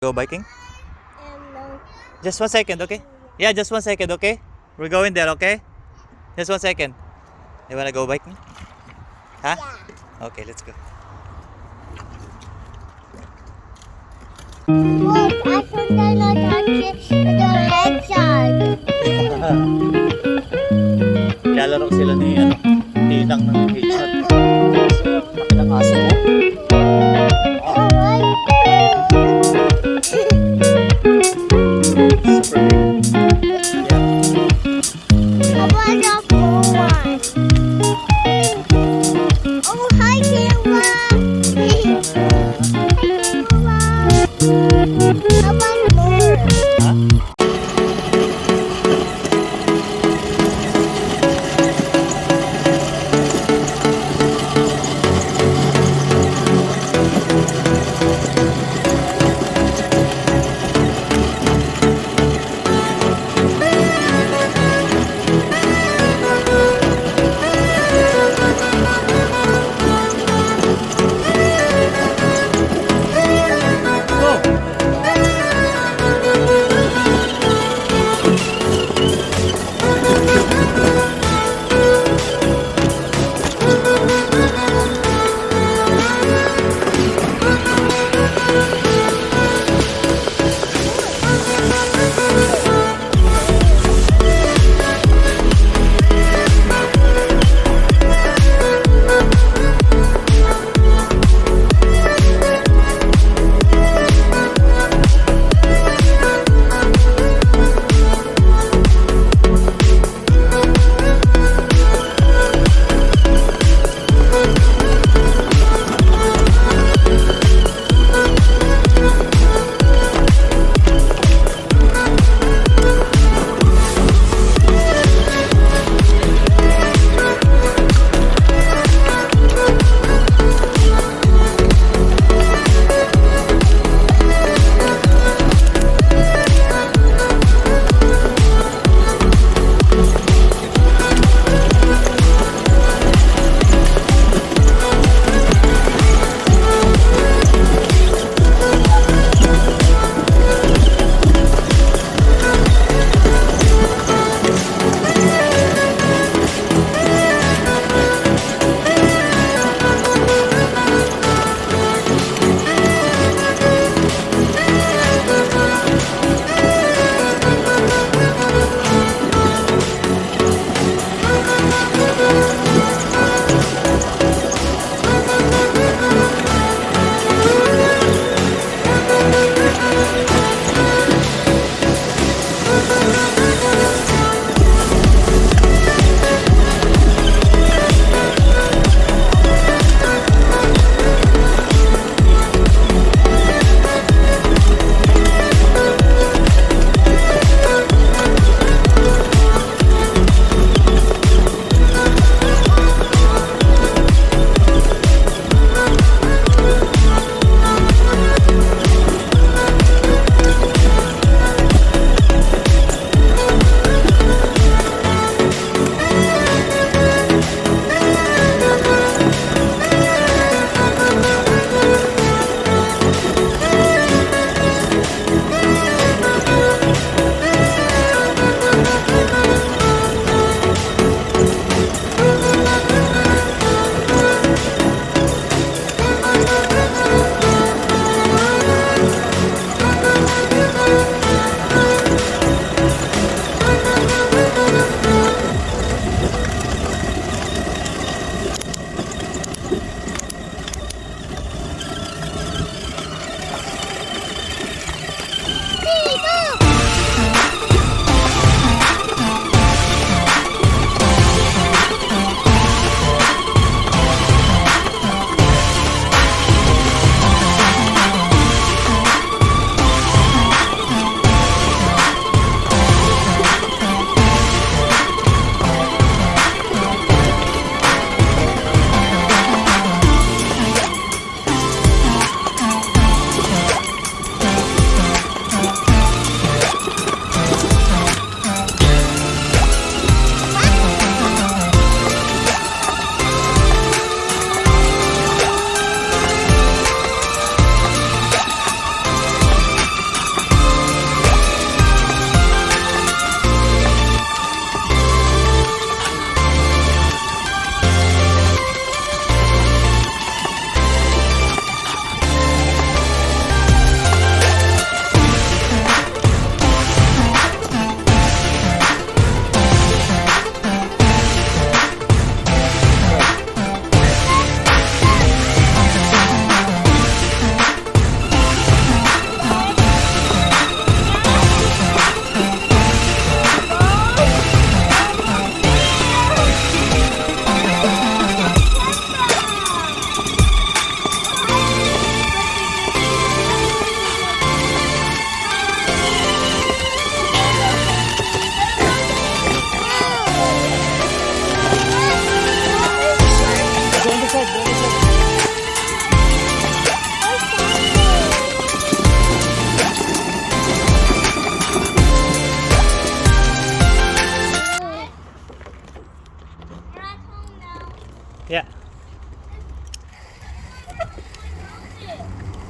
Go biking? No. Just 1 second, okay? Yeah, just 1 second, okay? We're going there, okay? Just 1 second. You wanna go biking? Huh? Yeah. Okay, let's go. Look, I forgot not touch the red side. Lalaro sila ni Tinang ng headshot. Laki ng aso mo. Oh, what? Super big. Yeah. How about the blue one? Oh, hi, Kimba. Hi, Kimba. How about more? Huh? Go!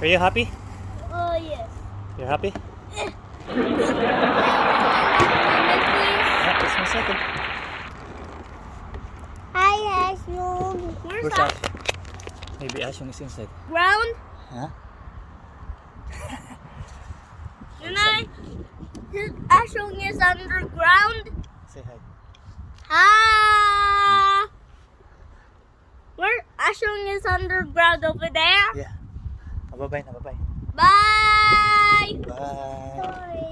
Are you happy? Oh, yes. You're happy? Please. Yeah, just 1 second. Hi, Ashung. Where's Where's that? Ash? Maybe Ashung is inside. Ground? Huh? Ashung is underground. Say hi. Hi. Where Ashung is underground over there? Yeah. Bye-bye na, bye-bye. Bye. Bye. Sorry.